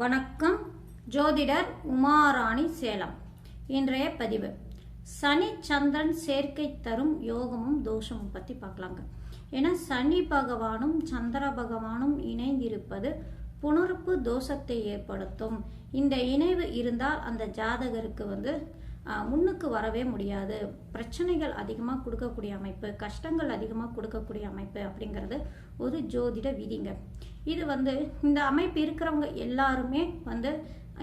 வணக்கம். ஜோதிடர் உமாராணி, சேலம். இன்றைய பதிவு சனி சந்திரன் சேர்க்கை தரும் யோகமும் தோஷமும் பற்றி பார்க்கலாங்க. ஏன்னா சனி பகவானும் சந்திர பகவானும் இணைந்திருப்பது புணர்ப்பு தோஷத்தை ஏற்படுத்தும். இந்த இணைவு இருந்தால் அந்த ஜாதகருக்கு முன்னுக்கு வரவே முடியாது. பிரச்சனைகள் அதிகமாக கொடுக்கக்கூடிய அமைப்பு, கஷ்டங்கள் அதிகமாக கொடுக்கக்கூடிய அமைப்பு அப்படிங்கிறது ஒரு ஜோதிட விதிங்க. இது இந்த அமைப்பு இருக்கிறவங்க எல்லாருமே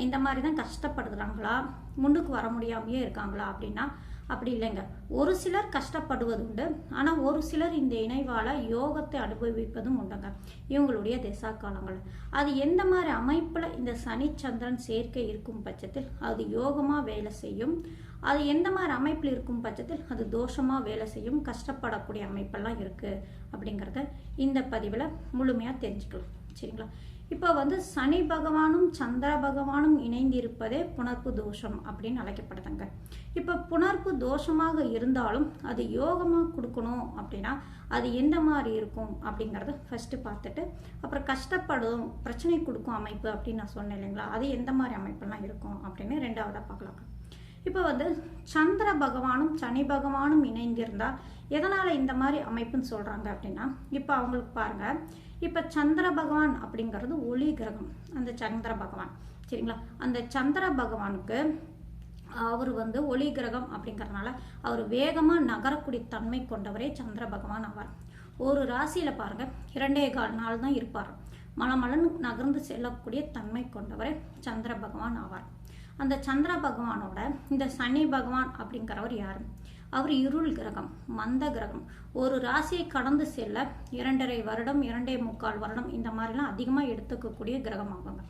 இந்த மாதிரி தான் கஷ்டப்படுறாங்களா, முன்னுக்கு வர முடியாமையே இருக்காங்களா அப்படின்னா அப்படி இல்லைங்க. ஒரு சிலர் கஷ்டப்படுவது உண்டு, ஆனால் ஒரு சிலர் இந்த இணைவால் யோகத்தை அனுபவிப்பதும் உண்டுங்க இவங்களுடைய திசா காலங்கள். அது எந்த மாதிரி அமைப்பில் இந்த சனி சந்திரன் சேர்க்கை இருக்கும் பட்சத்தில் அது யோகமாக வேலை செய்யும், அது எந்த மாதிரி அமைப்பில் இருக்கும் பட்சத்தில் அது தோஷமாக வேலை செய்யும், கஷ்டப்படக்கூடிய அமைப்பெல்லாம் இருக்குது அப்படிங்கிறத இந்த பதிவில் முழுமையாக தெரிஞ்சுக்கலாம். சரிங்களா? இப்போ சனி பகவானும் சந்திர பகவானும் இணைந்திருப்பதே புணர்ப்பு தோஷம் அப்படின்னு அழைக்கப்படுதுங்க. இப்போ புணர்ப்பு தோஷமாக இருந்தாலும் அது யோகமாக கொடுக்கணும் அப்படின்னா அது எந்த மாதிரி இருக்கும் அப்படிங்கிறத ஃபர்ஸ்ட் பார்த்துட்டு அப்புறம் கஷ்டப்படும் பிரச்சனை கொடுக்கும் அமைப்பு அப்படின்னு நான் சொன்னேன் இல்லைங்களா, அது எந்த மாதிரி அமைப்பெல்லாம் இருக்கும் அப்படின்னு ரெண்டாவதாக பார்க்கலாம். இப்போ சந்திர பகவானும் சனி பகவானும் இணைந்திருந்தால் எதனால் இந்த மாதிரி அமைப்புன்னு சொல்கிறாங்க அப்படின்னா, இப்போ அவங்களுக்கு பாருங்கள், இப்போ சந்திர பகவான் அப்படிங்கிறது ஒளி கிரகம். அந்த சந்திர பகவான் சரிங்களா, அந்த சந்திர பகவானுக்கு அவர் ஒளி கிரகம் அப்படிங்கிறதுனால அவர் வேகமாக நகரக்கூடிய தன்மை கொண்டவரே சந்திர பகவான் ஆவார். ஒரு ராசியில் பாருங்கள் 2.25 நாள் தான் இருப்பார். மலமலன்னு நகர்ந்து செல்லக்கூடிய தன்மை கொண்டவரே சந்திர பகவான் ஆவார். அந்த சந்திர பகவானோட இந்த சனி பகவான் அப்படிங்கிறவர் யார்? அவர் இருள் கிரகம், மந்த கிரகம். ஒரு ராசியை கடந்து செல்ல 2.5 வருடம் 2.25 வருடம் இந்த மாதிரிலாம் அதிகமாக எடுத்துக்கக்கூடிய கிரகம் ஆகுங்க.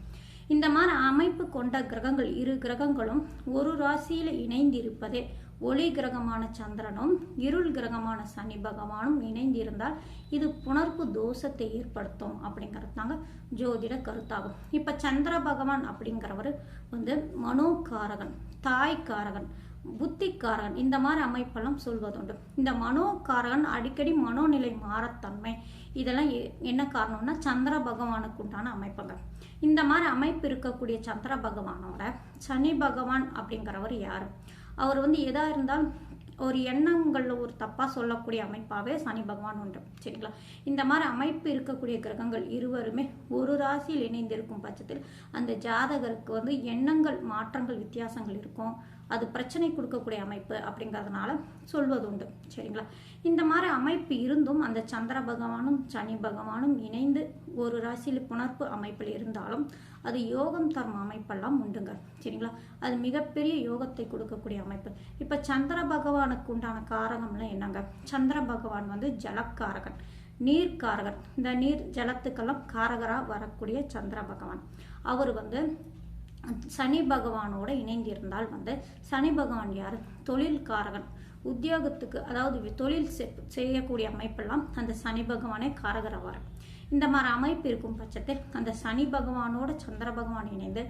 இந்த மாதிரி அமைப்பு கொண்ட கிரகங்கள், இரு கிரகங்களும் ஒரு ராசியில் இணைந்திருப்பதே ஒளி கிரகமான சந்திரனும் இருள் கிரகமான சனி பகவானும் இணைந்திருந்தால் இது புணர்ப்பு தோஷத்தை ஏற்படுத்தும் அப்படிங்கிறது தாங்க ஜோதிட கருத்தாகும். இப்போ சந்திர பகவான் அப்படிங்கிறவர் மனோகாரகன், தாய்க்காரகன், புத்திக்காரகன், இந்த மாதிரி அமைப்பெல்லாம் சொல்வதுண்டு. இந்த மனோகாரகன் அடிக்கடி மனோநிலை மாறத்தன்மை, இதெல்லாம் என்ன காரணம்னா சந்திர பகவானுக்கு உண்டான அமைப்புங்க. இந்த மாதிரி அமைப்பு இருக்கக்கூடிய சந்திர பகவானோட சனி பகவான் அப்படிங்கிறவர் யார்? அவர் எதா இருந்தாலும் ஒரு எண்ணங்களில் ஒரு தப்பாக சொல்லக்கூடிய அமைப்பாகவே சனி பகவான் உண்டு. சரிங்களா? இந்த மாதிரி அமைப்பு இருக்கக்கூடிய கிரகங்கள் இருவருமே ஒரு ராசியில் இணைந்திருக்கும் பட்சத்தில் அந்த ஜாதகருக்கு எண்ணங்கள் மாற்றங்கள் வித்தியாசங்கள் இருக்கும். அது பிரச்சனை கொடுக்கக்கூடிய அமைப்பு அப்படிங்கிறதுனால சொல்வது உண்டு. சரிங்களா? இந்த மாதிரி அமைப்பு இருந்தும் அந்த சந்திர பகவானும் சனி பகவானும் இணைந்து ஒரு ராசியில் புணர்ப்பு அமைப்பில் இருந்தாலும் அது யோகம் தரும் அமைப்பெல்லாம் உண்டுங்க. சரிங்களா? அது மிகப்பெரிய யோகத்தை கொடுக்கக்கூடிய அமைப்பு. இப்போ சந்திர பகவானுக்கு உண்டான காரகம்லாம் என்னங்க? சந்திர பகவான் ஜலக்காரகன், நீர்க்காரகன். இந்த நீர் ஜலத்துக்கெல்லாம் காரகராக வரக்கூடிய சந்திர பகவான் அவர் சனி பகவானோட இணைந்திருந்தால் சனி பகவான் யார்? தொழில்காரகன். உத்தியோகத்துக்கு அதாவது தொழில் செய்யக்கூடிய அமைப்பெல்லாம் அந்த சனி பகவானே காரகராவார். இந்த மாதிரி அமைப்பு இருக்கும் பட்சத்தில் அந்த சனி பகவானோட சந்திர பகவான் இணைந்து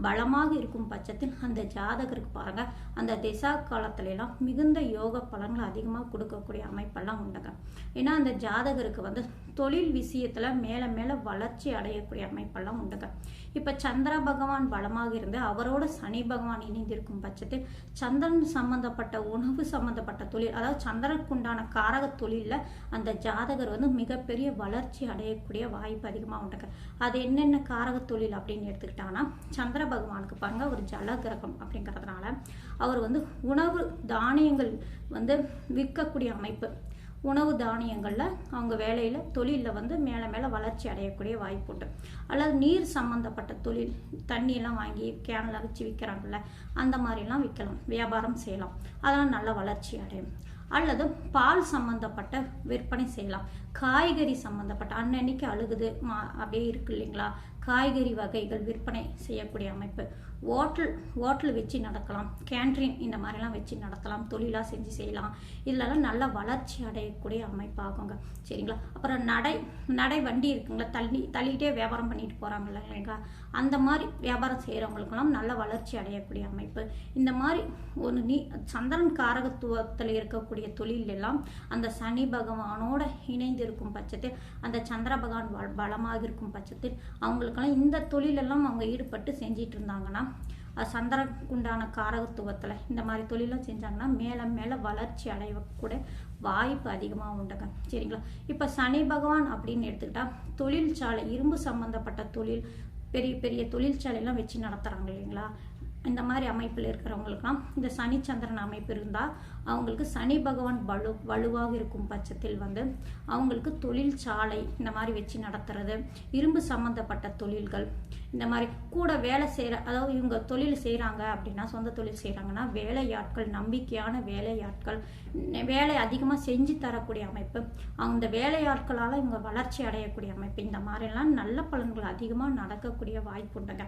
பலமாக இருக்கும் பட்சத்தில் அந்த ஜாதகருக்கு பாருங்க அந்த திசா காலத்துல எல்லாம் மிகுந்த யோக பலன்கள் அதிகமாக கொடுக்கக்கூடிய அமைப்பெல்லாம் உண்டுங்க. ஏன்னா அந்த ஜாதகருக்கு தொழில் விஷயத்துல மேல மேல வளர்ச்சி அடையக்கூடிய அமைப்பெல்லாம் உண்டுங்க. இப்ப சந்திர பகவான் பலமாக இருந்து அவரோட சனி பகவான் இணைந்திருக்கும் பட்சத்தில் சந்திரன் சம்பந்தப்பட்ட உணவு சம்பந்தப்பட்ட தொழில், அதாவது சந்திரனுக்கு உண்டான காரக தொழில அந்த ஜாதகர் மிகப்பெரிய வளர்ச்சி அடையக்கூடிய வாய்ப்பு அதிகமாக உண்டுங்க. அது என்னென்ன காரக தொழில் அப்படின்னு எடுத்துக்கிட்டாங்கன்னா, சந்திர பகவானுக்கு பாருங்க ஒரு ஜல கிரகம் அப்படிங்கிறதுனால அவர் உணவு தானியங்கள் விற்கக்கூடிய அமைப்பு, உணவு தானியங்கள்ல அவங்க வேலையில தொழிலில் மேல மேல வளர்ச்சி அடையக்கூடிய வாய்ப்பு உண்டு. அல்லது நீர் சம்பந்தப்பட்ட தொழில், தண்ணியெல்லாம் வாங்கி கேனில் வச்சு விற்கிறாங்கல்ல, அந்த மாதிரிலாம் விற்கலாம், வியாபாரம் செய்யலாம், அதெல்லாம் நல்ல வளர்ச்சி அடையும். அல்லது பால் சம்பந்தப்பட்ட விற்பனை செய்யலாம், காய்கறி சம்பந்தப்பட்ட அன்னன்னைக்கு அழுகுது அப்படியே இருக்கு இல்லைங்களா, காய்கறி வகைகள் விற்பனை செய்யக்கூடிய அமைப்பு, ஹோட்டல் வச்சு நடக்கலாம், கேன்டீன் இந்த மாதிரிலாம் வச்சு நடத்தலாம், தொழிலாக செஞ்சு செய்யலாம். இதெல்லாம் நல்ல வளர்ச்சி அடையக்கூடிய அமைப்பாகுங்க. சரிங்களா? அப்புறம் நடை வண்டி இருக்குங்களா, தள்ளிகிட்டே வியாபாரம் பண்ணிட்டு போகிறாங்கல்ல இல்லைங்களா, அந்த மாதிரி வியாபாரம் செய்கிறவங்களுக்கெல்லாம் நல்ல வளர்ச்சி அடையக்கூடிய அமைப்பு. இந்த மாதிரி ஒரு சந்திரன் காரகத்துவத்தில் இருக்கக்கூடிய தொழில் எல்லாம் அந்த சனி பகவானோட இணைந்து இருக்கும் பட்சத்தில், அந்த சந்திர பகவான் பலமாக இருக்கும் பட்சத்தில் அவங்களுக்கு இருக்கிறவங்களுக்கெல்லாம் இந்த தொழிலெல்லாம் அவங்க ஈடுபட்டு செஞ்சிட்டு இருந்தாங்கன்னா சந்திரனுக்குண்டான காரகத்துவத்தில் இந்த மாதிரி தொழிலாம் செஞ்சாங்கன்னா மேலே மேலே வளர்ச்சி அடையக்கூட வாய்ப்பு அதிகமாக உண்டுங்க. சரிங்களா? இப்போ சனி பகவான் அப்படின்னு எடுத்துக்கிட்டா தொழிற்சாலை, இரும்பு சம்மந்தப்பட்ட தொழில், பெரிய பெரிய தொழிற்சாலையெல்லாம் வச்சு நடத்துகிறாங்க இல்லைங்களா? இந்த மாதிரி அமைப்பில் இருக்கிறவங்களுக்குலாம் இந்த சனி சந்திரன் அமைப்பு இருந்தால் அவங்களுக்கு சனி பகவான் வலுவாக இருக்கும் பட்சத்தில் அவங்களுக்கு தொழிற்சாலை இந்த மாதிரி வச்சு நடத்துறது, இரும்பு சம்மந்தப்பட்ட தொழில்கள், இந்த மாதிரி கூட வேலை செய்கிற, அதாவது இவங்க தொழில் செய்கிறாங்க அப்படின்னா, சொந்த தொழில் செய்கிறாங்கன்னா வேலையாட்கள், நம்பிக்கையான வேலையாட்கள், வேலை அதிகமாக செஞ்சு தரக்கூடிய அமைப்பு, அந்த வேலையாட்களால் இவங்க வளர்ச்சி அடையக்கூடிய அமைப்பு, இந்த மாதிரிலாம் நல்ல பலன்கள் அதிகமாக நடக்கக்கூடிய வாய்ப்பு உண்டுங்க.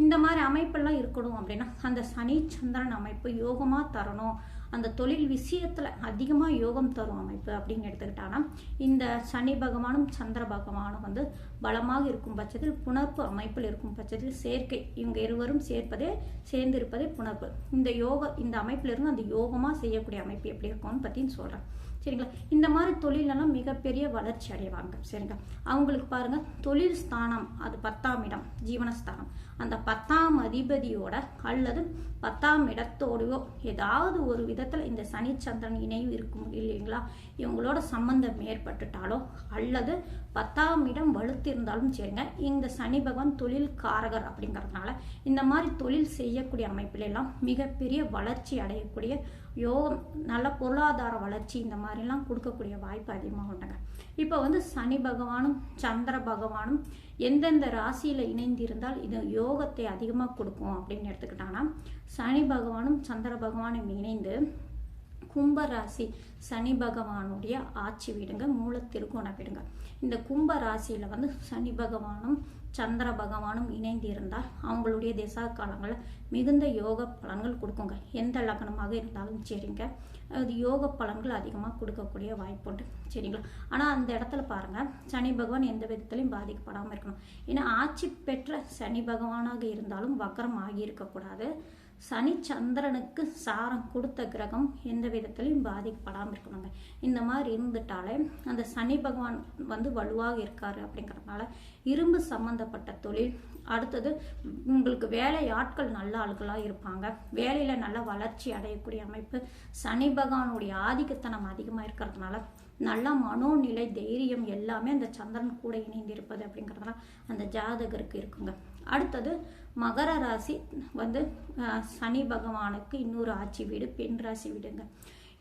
இந்த மாதிரி அமைப்பெல்லாம் இருக்கணும் அப்படின்னா அந்த சனி சந்திரன் அமைப்பு யோகமாக தரணும், அந்த தொழில் விஷயத்தில் அதிகமாக யோகம் தரும் அமைப்பு அப்படின்னு எடுத்துக்கிட்டாங்கன்னா இந்த சனி பகவானும் சந்திர பகவானும் பலமாக இருக்கும் பட்சத்தில், புணர்ப்பு அமைப்பில் இருக்கும் பட்சத்தில் சேர்க்கை, இவங்க இருவரும் சேர்ந்திருப்பதே புணர்ப்பு. இந்த அமைப்பிலிருந்து அந்த யோகமாக செய்யக்கூடிய அமைப்பு எப்படி இருக்கும்னு பற்றின்னு சொல்கிறேன். சரிங்களா? இந்த மாதிரி தொழிலெல்லாம் மிகப்பெரிய வளர்ச்சி அடைவாங்க. சரிங்களா? அவங்களுக்கு பாருங்க தொழில் ஸ்தானம், அது 10ஆம் இடம், ஜீவனஸ்தானம், அந்த 10ஆம் அதிபதியோட அல்லது 10ஆம் இடத்தோடையோ ஏதாவது ஒரு விதத்தில் இந்த சனி சந்திரன் இணைவு இருக்கும் இல்லைங்களா? இவங்களோட சம்பந்தம் ஏற்பட்டுட்டாலோ அல்லது 10ஆம் இடம் வலுத்திருந்தாலும் சரிங்க, இந்த சனி பகவான் தொழில் காரகர் அப்படிங்கிறதுனால இந்த மாதிரி தொழில் செய்யக்கூடிய அமைப்பில எல்லாம் மிகப்பெரிய வளர்ச்சி அடையக்கூடிய யோகம், நல்ல பொருளாதார வளர்ச்சி இந்த மாதிரிலாம் கொடுக்கக்கூடிய வாய்ப்பு அதிகமாக உண்டுங்க. இப்போ சனி பகவானும் சந்திர பகவானும் எந்தெந்த ராசியில் இணைந்திருந்தால் இது யோகத்தை அதிகமாக கொடுக்கும் அப்படின்னு எடுத்துக்கிட்டாங்கன்னா, சனி பகவானும் சந்திர பகவானும் இணைந்து கும்ப ராசி சனி பகவானுடைய ஆட்சி வீடுங்க, மூல திருக்கோண வீடுங்க. இந்த கும்ப ராசியில் சனி பகவானும் சந்திர பகவானும் இணைந்து இருந்தால் அவங்களுடைய திசா காலங்களில் மிகுந்த யோக பலன்கள் கொடுக்குங்க. எந்த லக்னமாக இருந்தாலும் சரிங்க, அது யோக பலன்கள் அதிகமாக கொடுக்கக்கூடிய வாய்ப்புண்டு. சரிங்களா? ஆனால் அந்த இடத்துல பாருங்கள், சனி பகவான் எந்த விதத்திலையும் பாதிக்கப்படாமல் இருக்கணும். ஏன்னா ஆட்சி பெற்ற சனி பகவானாக இருந்தாலும் வக்கரம் ஆகி இருக்கக்கூடாது. சனி சந்திரனுக்கு சாரம் கொடுத்த கிரகம் எந்த விதத்திலையும் பாதிக்கப்படாமல் இருக்கணுங்க. இந்த மாதிரி இருந்துட்டாலே அந்த சனி பகவான் வலுவாக இருக்காரு அப்படிங்கிறதுனால இரும்பு சம்பந்தப்பட்ட தொழில், அடுத்தது உங்களுக்கு வேலை ஆட்கள் நல்ல ஆட்களாக இருப்பாங்க, வேலையில் நல்ல வளர்ச்சி அடையக்கூடிய அமைப்பு, சனி பகவானுடைய ஆதிக்கத்தனம் அதிகமாக இருக்கிறதுனால நல்ல மனோநிலை, தைரியம் எல்லாமே அந்த சந்திரன் கூட இணைந்திருப்பது அப்படிங்கிறதுனால அந்த ஜாதகருக்கு இருக்குங்க. அடுத்தது மகர ராசி சனி பகவானுக்கு இன்னொரு ஆட்சி வீடு, பெண் ராசி வீடுங்க.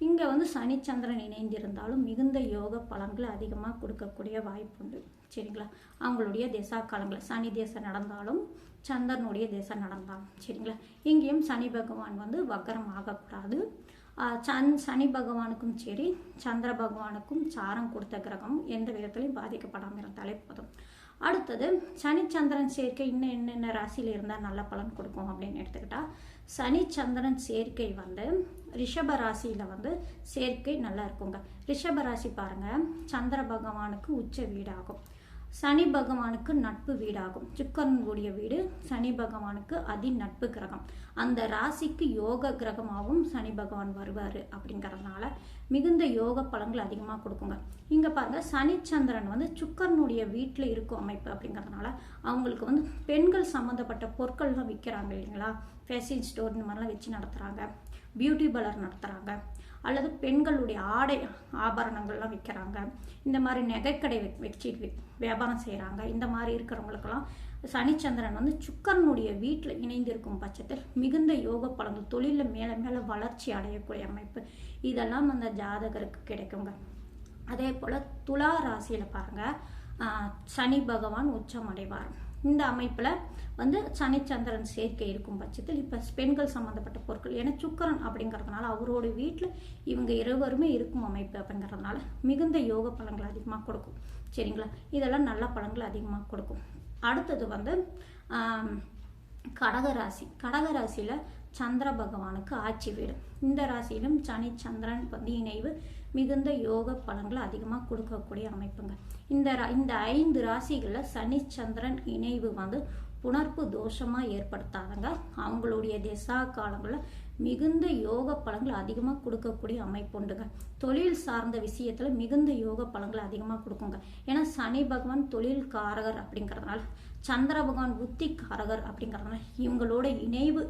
இங்கே சனி சந்திரன் இணைந்திருந்தாலும் மிகுந்த யோக பலன்களை அதிகமாக கொடுக்கக்கூடிய வாய்ப்பு உண்டு. சரிங்களா? அவங்களுடைய தேசா காலங்களில் சனி தேசம் நடந்தாலும் சந்திரனுடைய தேசம் நடந்தாலும் சரிங்களா, இங்கேயும் சனி பகவான் வக்கரம் ஆகக்கூடாது. சனி பகவானுக்கும் சரி சந்திர பகவானுக்கும் சாரம் கொடுத்த கிரகம் எந்த விதத்திலையும் பாதிக்கப்படாமல் இருந்தாலே போதும். அடுத்தது சனி சந்திரன் சேர்க்கை இன்னும் என்னென்ன ராசியில் இருந்தால் நல்ல பலன் கொடுக்கும் அப்படின்னு எடுத்துக்கிட்டா, சனி சந்திரன் சேர்க்கை ரிஷப ராசியில் சேர்க்கை நல்லா இருக்குங்க. ரிஷப ராசி பாருங்கள், சந்திர பகவானுக்கு உச்ச வீடாகும், சனி பகவானுக்கு நட்பு வீடாகும். சுக்கிரனுடைய வீடு சனி பகவானுக்கு அதி நட்பு கிரகம். அந்த ராசிக்கு யோக கிரகமாகவும் சனி பகவான் வருவார் அப்படிங்கிறதுனால மிகுந்த யோக பலன்கள் அதிகமாக கொடுக்குங்க. இங்கே பாருங்கள், சனி சந்திரன் சுக்கிரனுடைய வீட்டில் இருக்கும் அமைப்பு அப்படிங்கிறதுனால அவங்களுக்கு பெண்கள் சம்மந்தப்பட்ட பொருட்கள்லாம் விற்கிறாங்க இல்லைங்களா, ஃபேஷன் ஸ்டோர் இந்த மாதிரிலாம் வச்சு நடத்துகிறாங்க, பியூட்டி பார்லர் நடத்துகிறாங்க, அல்லது பெண்களுடைய ஆடை ஆபரணங்கள்லாம் விற்கிறாங்க, இந்த மாதிரி நகைக்கடை வச்சு வியாபாரம் செய்கிறாங்க. இந்த மாதிரி இருக்கிறவங்களுக்கெல்லாம் சனிச்சந்திரன் சுக்கிரனுடைய வீட்டில் இணைந்திருக்கும் பட்சத்தில் மிகுந்த யோக பலன்கள், தொழிலில் மேலே மேலே வளர்ச்சி அடையக்கூடிய அமைப்பு இதெல்லாம் அந்த ஜாதகருக்கு கிடைக்குங்க. அதே போல் துலா ராசியில் பாருங்கள், சனி பகவான் உச்சம் அடைவார். இந்த அமைப்பில் சனிச்சந்திரன் சேர்க்கை இருக்கும் பட்சத்தில் இப்போ பெண்கள் சம்மந்தப்பட்ட பொருட்கள், ஏன்னா சுக்கிரன் அப்படிங்கிறதுனால அவரோட வீட்டில் இவங்க இருவருமே இருக்கும் அமைப்பு அப்படிங்கிறதுனால மிகுந்த யோக பலன்கள் அதிகமாக கொடுக்கும். சரிங்களா? இதெல்லாம் நல்ல பலன்கள் அதிகமாக கொடுக்கும். அடுத்தது கடகராசி. கடகராசியில் சந்திர பகவானுக்கு ஆட்சி வீடு. இந்த ராசியிலும் சனி சந்திரன் இணைவு மிகுந்த யோக பலன்களை அதிகமாக கொடுக்கக்கூடிய அமைப்புங்க. இந்த 5 ராசிகளில் சனி சந்திரன் இணைவு புணர்ப்பு தோஷமாக ஏற்படுத்தாதங்க. அவங்களுடைய திசா காலங்களில் மிகுந்த யோக பலன்கள் அதிகமாக கொடுக்கக்கூடிய அமைப்பு உண்டுங்க. தொழில் சார்ந்த விஷயத்தில் மிகுந்த யோக பலன்கள் அதிகமாக கொடுக்குங்க. ஏன்னா சனி பகவான் தொழில் காரகர் அப்படிங்கிறதுனால, சந்திர பகவான் புத்தி காரகர் அப்படிங்கிறதுனால இவங்களோட இணைவு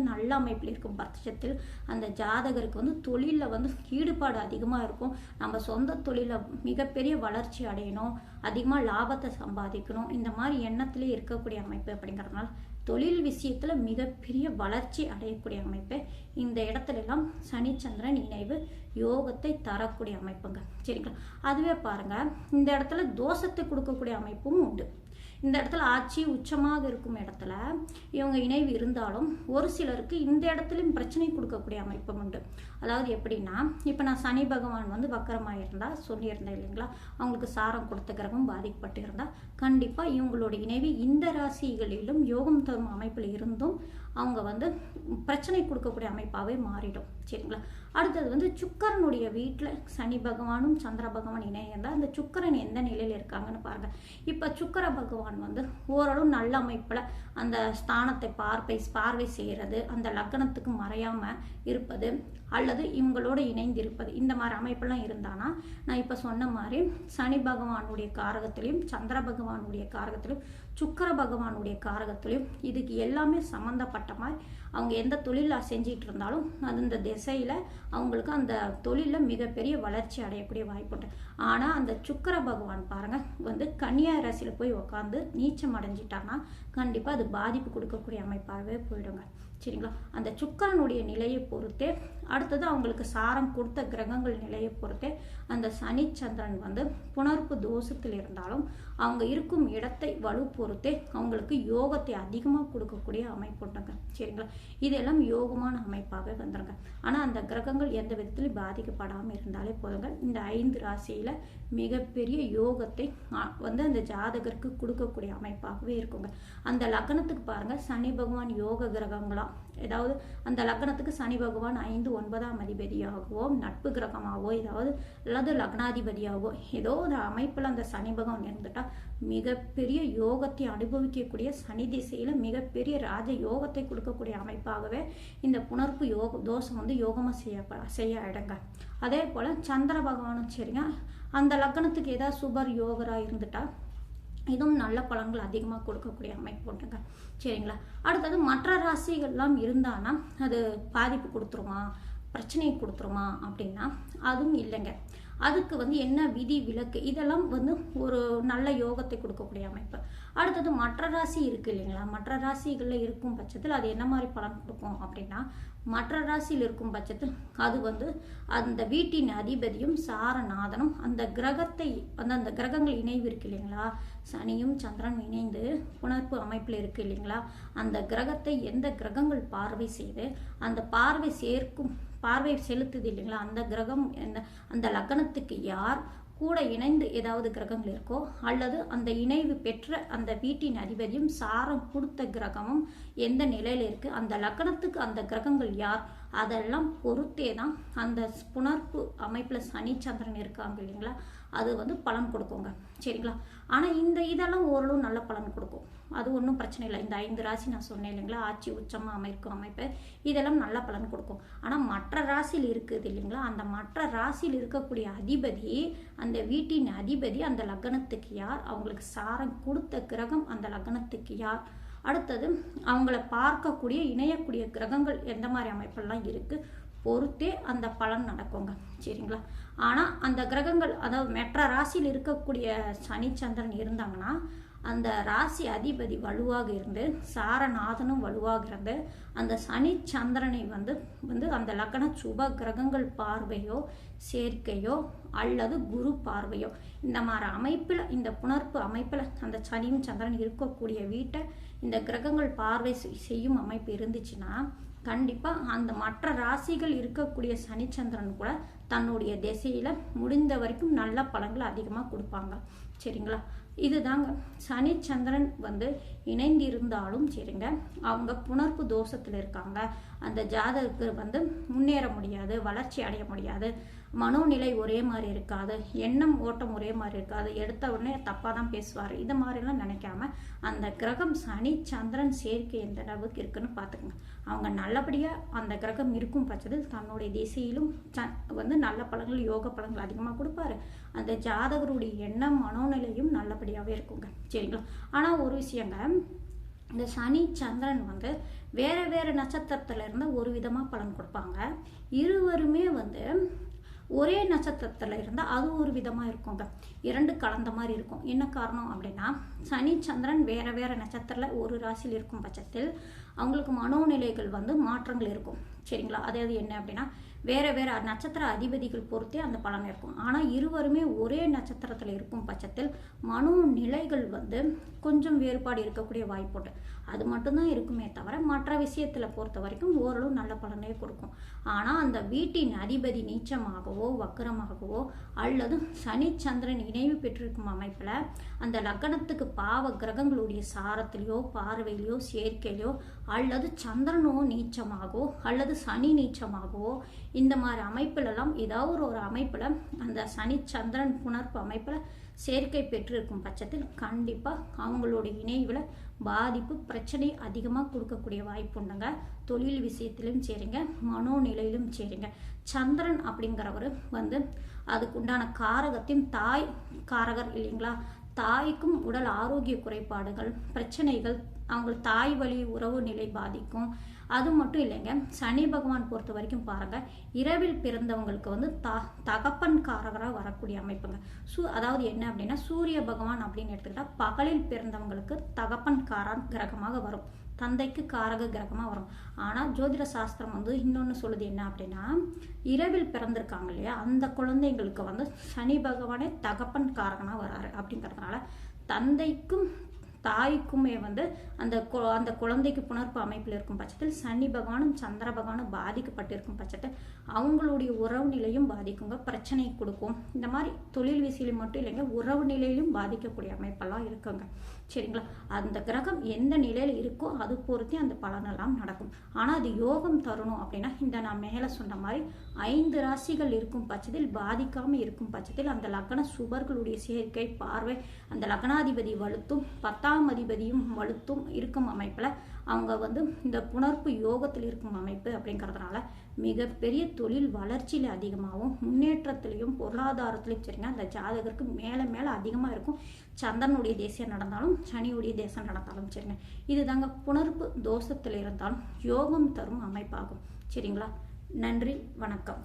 நல்ல அமைப்பில் இருக்கும் பட்சத்தில் அந்த ஜாதகருக்கு தொழிலில் ஈடுபாடு அதிகமாக இருக்கும். நம்ம சொந்த தொழிலில் மிகப்பெரிய வளர்ச்சி அடையணும், அதிகமாக லாபத்தை சம்பாதிக்கணும், இந்த மாதிரி எண்ணத்திலே இருக்கக்கூடிய அமைப்பு அப்படிங்கிறதுனால தொழில் விஷயத்தில் மிகப்பெரிய வளர்ச்சி அடையக்கூடிய அமைப்பு. இந்த இடத்துல எல்லாம் சனி சந்திரன் இணைவு யோகத்தை தரக்கூடிய அமைப்புங்க. சரிங்களா? அதுவே பாருங்க, இந்த இடத்துல தோஷத்தை கொடுக்கக்கூடிய அமைப்பும் உண்டு. இந்த இடத்துல ஆட்சி உச்சமாக இருக்கும் இடத்துல இவங்க இணைவு இருந்தாலும் ஒரு சிலருக்கு இந்த இடத்துலையும் பிரச்சனை கொடுக்கக்கூடிய அமைப்பும் உண்டு. அதாவது எப்படின்னா, இப்போ நான் சனி பகவான் வக்கரமாக இருந்தால் சொல்லியிருந்தேன் இல்லைங்களா, அவங்களுக்கு சாரம் கொடுத்த கிரகம் பாதிக்கப்பட்டு இருந்தால் கண்டிப்பாக இவங்களோட இணைவு இந்த ராசிகளிலும் யோகம் தரும் அமைப்பில் இருந்தும் அவங்க பிரச்சனை கொடுக்கக்கூடிய அமைப்பாகவே மாறிடும். சரிங்களா? அடுத்தது சுக்கரனுடைய வீட்டில் சனி பகவானும் சந்திர பகவான் இணையிருந்தால் அந்த சுக்கரன் எந்த நிலையில் இருக்காங்கன்னு பாருங்க. இப்போ சுக்கர பகவான் ஓரளவு நல்ல அமைப்பில் அந்த ஸ்தானத்தை பார்வை செய்கிறது, அந்த லக்னத்துக்கு மறையாமல் இருப்பது அல்லது இவங்களோட இணைந்து இருப்பது, இந்த மாதிரி அமைப்பெல்லாம் இருந்தானா நான் இப்போ சொன்ன மாதிரி சனி பகவானுடைய காரகத்திலையும் சந்திர பகவானுடைய காரகத்திலையும் சுக்கர பகவானுடைய காரகத்திலையும் இதுக்கு எல்லாமே சம்மந்தப்பட்ட மாதிரி அவங்க எந்த தொழில் செஞ்சிட்டு இருந்தாலும் அது இந்த திசையில் அவங்களுக்கு அந்த தொழிலில் மிகப்பெரிய வளர்ச்சி அடையக்கூடிய வாய்ப்பு உண்டு. ஆனால் அந்த சுக்கர பகவான் பாருங்க கன்னியா ராசியில் போய் உட்காந்து நீச்சம் அடைஞ்சிட்டாங்கன்னா கண்டிப்பாக அது பாதிப்பு கொடுக்கக்கூடிய அமைப்பாகவே போயிடுங்க. சரிங்களா? அந்த சுக்கரனுடைய நிலையை பொறுத்தே, அடுத்தது அவங்களுக்கு சாரம் கொடுத்த கிரகங்கள் நிலையை பொறுத்தே அந்த சனி சந்திரன் புணர்ப்பு தோஷத்தில் இருந்தாலும் அவங்க இருக்கும் இடத்தை வலு பொறுத்தே அவங்களுக்கு யோகத்தை அதிகமாக கொடுக்கக்கூடிய அமைப்பு உண்டுங்க. சரிங்களா? இதெல்லாம் யோகமான அமைப்பாகவே வந்துருங்க. ஆனால் அந்த கிரகங்கள் எந்த விதத்திலும் பாதிக்கப்படாமல் இருந்தாலே போதுங்க. இந்த 5 ராசியில் மிகப்பெரிய யோகத்தை அந்த ஜாதகருக்கு கொடுக்கக்கூடிய அமைப்பாகவே இருக்குங்க. அந்த லக்னத்துக்கு பாருங்க, சனி பகவான் யோக கிரகங்களா, ஏதாவது அந்த லக்னத்துக்கு சனி பகவான் 5, 9ஆம் அதிபதியாகவோ நட்பு கிரகமாகவோ அல்லது லக்னாதிபதியாகவோ ஏதோ ஒரு அமைப்பில் அந்த சனி பகவான் இருந்துட்டா மிகப்பெரிய யோகத்தை அனுபவிக்கக்கூடிய, சனி திசையில் மிகப்பெரிய ராஜ யோகத்தை கொடுக்கக்கூடிய அமைப்பாகவே இந்த புணர்ப்பு தோஷம் யோகமாக செய்ய இடங்க. அதே போல் சந்திர பகவானும் சரிங்க, அந்த லக்னத்துக்கு ஏதாவது சுபர் யோகரா இருந்துட்டா இதுவும் நல்ல பலன்கள் அதிகமாக கொடுக்கக்கூடிய அமைப்பு உண்டுங்க. சரிங்களா? அடுத்தது மற்ற ராசிகள்லாம் இருந்தானா அது பாதிப்பு கொடுத்துருமா, பிரச்சனையை கொடுத்துருமா அப்படின்னா அதுவும் இல்லைங்க. அதுக்கு என்ன விதி விலக்கு இதெல்லாம் ஒரு நல்ல யோகத்தை கொடுக்கக்கூடிய அமைப்பு. அடுத்தது மற்ற ராசி இருக்கு இல்லைங்களா, மற்ற ராசிகளில் இருக்கும் பட்சத்தில் அது என்ன மாதிரி பலன் கொடுக்கும் அப்படின்னா, மற்ற ராசியில் இருக்கும் பட்சத்தில் அது அந்த வீட்டின் அதிபதியும் சாரநாதனும் அந்த கிரகத்தை அந்த கிரகங்கள் இணைவு இருக்கு இல்லைங்களா, சனியும் சந்திரனும் இணைந்து புணர்ப்பு அமைப்பில் இருக்கு இல்லைங்களா, அந்த கிரகத்தை எந்த கிரகங்கள் பார்வை செய்து அந்த பார்வை செலுத்துது இல்லைங்களா, அந்த கிரகம் அந்த லக்னத்துக்கு யார் கூட இணைந்து ஏதாவது கிரகங்கள் இருக்கோ அல்லது அந்த இணைவு பெற்ற அந்த வீட்டின் அதிபதியும் சாரம் கொடுத்த கிரகமும் எந்த நிலையில இருக்கு, அந்த லக்னத்துக்கு அந்த கிரகங்கள் யார், அதெல்லாம் பொறுத்தே தான் அந்த புணர்ப்பு அமைப்பில் சனி சந்திரன் இருக்காங்க இல்லைங்களா, அது பலன் கொடுக்குங்க. சரிங்களா? ஆனால் இதெல்லாம் ஓரளவு நல்ல பலன் கொடுக்கும், அது ஒன்றும் பிரச்சனை இல்லை. இந்த 5 ராசி நான் சொன்னேன் இல்லைங்களா, ஆட்சி உச்சமாக அமைப்பு இதெல்லாம் நல்ல பலன் கொடுக்கும். ஆனால் மற்ற ராசியில் இருக்குது இல்லைங்களா, அந்த மற்ற ராசியில் இருக்கக்கூடிய அதிபதி, அந்த வீட்டின் அதிபதி அந்த லக்னத்துக்கு யார், அவங்களுக்கு சாரம் கொடுத்த கிரகம் அந்த லக்னத்துக்கு யார், அடுத்தது அவங்கள பார்க்கக்கூடிய இணையக்கூடிய கிரகங்கள் எந்த மாதிரி அமைப்பெல்லாம் இருக்குது பொறுத்தே அந்த பலன் நடக்குங்க. சரிங்களா? ஆனால் அந்த கிரகங்கள் அதாவது மற்ற ராசியில் இருக்கக்கூடிய சனி சந்திரன் இருந்தாங்கன்னா அந்த ராசி அதிபதி வலுவாக இருந்து சாரநாதனும் வலுவாக இருந்து அந்த சனி சந்திரனை அந்த லக்ன சுப கிரகங்கள் பார்வையோ சேர்க்கையோ அல்லது குரு பார்வையோ இந்த மாதிரி அமைப்பில், இந்த புணர்ப்பு அமைப்பில் அந்த சனியும் சந்திரன் இருக்கக்கூடிய வீட்டை இந்த கிரகங்கள் பார்வை செய்யும் அமைப்பு இருந்துச்சுன்னா கண்டிப்பாக அந்த மற்ற ராசிகள் இருக்கக்கூடிய சனிச்சந்திரன் கூட தன்னுடைய திசையில் முடிந்த வரைக்கும் நல்ல பலன்களை அதிகமாக கொடுப்பாங்க. சரிங்களா. இதுதாங்க சனி சந்திரன் வந்து இணைந்து இருந்தாலும் சரிங்க, அவங்க புணர்ப்பு தோஷத்தில் இருக்காங்க. அந்த ஜாதகத்துக்கு வந்து முன்னேற முடியாது, வளர்ச்சி அடைய முடியாது, மனோநிலை ஒரே மாதிரி இருக்காது, எண்ணம் ஓட்டம் ஒரே மாதிரி இருக்காது, எடுத்த உடனே தப்பாக தான் பேசுவார், இது மாதிரிலாம் நினைக்காம அந்த கிரகம் சனி சந்திரன் சேர்க்கை எந்த அளவுக்கு இருக்குன்னு பார்த்துக்கோங்க. அவங்க நல்லபடியாக அந்த கிரகம் இருக்கும் பட்சத்தில் தன்னுடைய திசையிலும் வந்து நல்ல பலன்கள் யோக பலன்கள் அதிகமாக கொடுப்பாரு. அந்த ஜாதகருடைய எண்ணம் மனோநிலையும் நல்லபடியாகவே இருக்குங்க. சரிங்களா. ஆனால் ஒரு விஷயங்க, இந்த சனி சந்திரன் வந்து வேறு வேறு நட்சத்திரத்தில் இருந்தால் ஒரு விதமாக பலன் கொடுப்பாங்க. இருவருமே வந்து ஒரே நட்சத்திரத்தில் இருந்தால் அது ஒரு விதமாக இருக்குங்க. இரண்டு கலந்த மாதிரி இருக்கும். என்ன காரணம் அப்படின்னா, சனி சந்திரன் வேறு வேறு நட்சத்திரத்தில் ஒரு ராசியில் இருக்கும் பட்சத்தில் அவங்களுக்கு மனோநிலைகள் வந்து மாற்றங்கள் இருக்கும். சரிங்களா. அதாவது என்ன அப்படின்னா, வேறு வேறு நட்சத்திர அதிபதிகள் பொறுத்தே அந்த பலன் இருக்கும். ஆனால் இருவருமே ஒரே நட்சத்திரத்தில் இருக்கும் பட்சத்தில் மனோநிலைகள் வந்து கொஞ்சம் வேறுபாடு இருக்கக்கூடிய வாய்ப்புண்டு. அது மட்டும்தான் இருக்குமே தவிர மற்ற விஷயத்தில் பொறுத்த வரைக்கும் ஓரளவு நல்ல பலனே கொடுக்கும். ஆனால் அந்த வீட்டின் அதிபதி நீச்சமாகவோ வக்கரமாகவோ அல்லது சனி சந்திரன் இணைவு பெற்றிருக்கும் அமைப்பில் அந்த லக்னத்துக்கு பாவ கிரகங்களுடைய சாரத்திலையோ பார்வையிலையோ சேர்க்கையிலையோ அல்லது சந்திரனோ நீச்சமாகவோ அல்லது சனி நீச்சமாகவோ இந்த மாதிரி அமைப்பிலெல்லாம் ஏதாவது ஒரு அமைப்பில் அந்த சனி சந்திரன் புணர்ப்பு அமைப்பில் சேர்க்கை பெற்றிருக்கும் பட்சத்தில் கண்டிப்பாக அவங்களுடைய இணைவில் பாதிப்பு பிரச்சனை அதிகமாக கொடுக்கக்கூடிய வாய்ப்பு உண்டுங்க. தொழில் விஷயத்திலும் சரிங்க, மனோநிலையிலும் சரிங்க. சந்திரன் அப்படிங்கிறவர் வந்து அதுக்குண்டான காரகத்தையும் தாய் காரகர் இல்லைங்களா. தாய்க்கும் உடல் ஆரோக்கிய குறைபாடுகள் பிரச்சனைகள், அவங்க தாய் வழி உறவு நிலை பாதிக்கும். அது மட்டும் இல்லைங்க, சனி பகவான் பொறுத்த வரைக்கும் பாருங்க, இரவில் பிறந்தவங்களுக்கு வந்து தகப்பன் காரகராக வரக்கூடிய அமைப்புங்க. அதாவது என்ன அப்படின்னா, சூரிய பகவான் அப்படின்னு எடுத்துக்கிட்டா பகலில் பிறந்தவங்களுக்கு தகப்பன் கிரகமாக வரும், தந்தைக்கு காரக கிரகமாக வரும். ஆனால் ஜோதிட சாஸ்திரம் வந்து இன்னொன்று சொல்லுது என்ன அப்படின்னா, இரவில் பிறந்திருக்காங்க இல்லையா, அந்த குழந்தைங்களுக்கு வந்து சனி பகவானே தகப்பன் காரகனாக வராரு. அப்படிங்கிறதுனால தந்தைக்கும் தாய்க்குமே வந்து அந்த குழந்தைக்கு புணர்ப்பு அமைப்பில் இருக்கும் பட்சத்தில் சனி பகவானும் சந்திர பகவானும் பாதிக்கப்பட்டிருக்கும் பட்சத்தில் அவங்களுடைய உறவு நிலையும் பாதிக்குங்க, பிரச்சனை கொடுக்கும். இந்த மாதிரி தொழில் விஷயம் மட்டும் இல்லைங்க, உறவு நிலையிலும் பாதிக்கக்கூடிய அமைப்பெல்லாம் இருக்குங்க. சரிங்களா. அந்த கிரகம் எந்த நிலையில் இருக்கோ அது பொறுத்தே அந்த பலனெல்லாம் நடக்கும். ஆனால் அது யோகம் தரணும் அப்படின்னா, இந்த நான் மேலே சொன்ன மாதிரி 5 ராசிகள் இருக்கும் பட்சத்தில் பாதிக்காமல் இருக்கும் பட்சத்தில் அந்த லக்ன சுபர்களுடைய சேர்க்கை பார்வை, அந்த லக்னாதிபதி வலுத்தும் 10ஆம் அதிபதியும் வலுத்தும் இருக்கும் அமைப்பில் அவங்க வந்து இந்த புணர்ப்பு யோகத்தில் இருக்கும் அமைப்பு அப்படிங்கிறதுனால மிகப்பெரிய தொழில் வளர்ச்சியில் அதிகமாகவும் முன்னேற்றத்திலையும் பொருளாதாரத்திலையும் சரிங்க அந்த ஜாதகருக்கு மேலே மேலே அதிகமாக இருக்கும். சந்திரனுடைய தேசம் நடந்தாலும் சனியுடைய தேசம் நடந்தாலும் சரிங்க, இதுதாங்க புணர்ப்பு தோஷத்தில் இருந்தாலும் யோகம் தரும் அமைப்பாகும். சரிங்களா. நன்றி, வணக்கம்.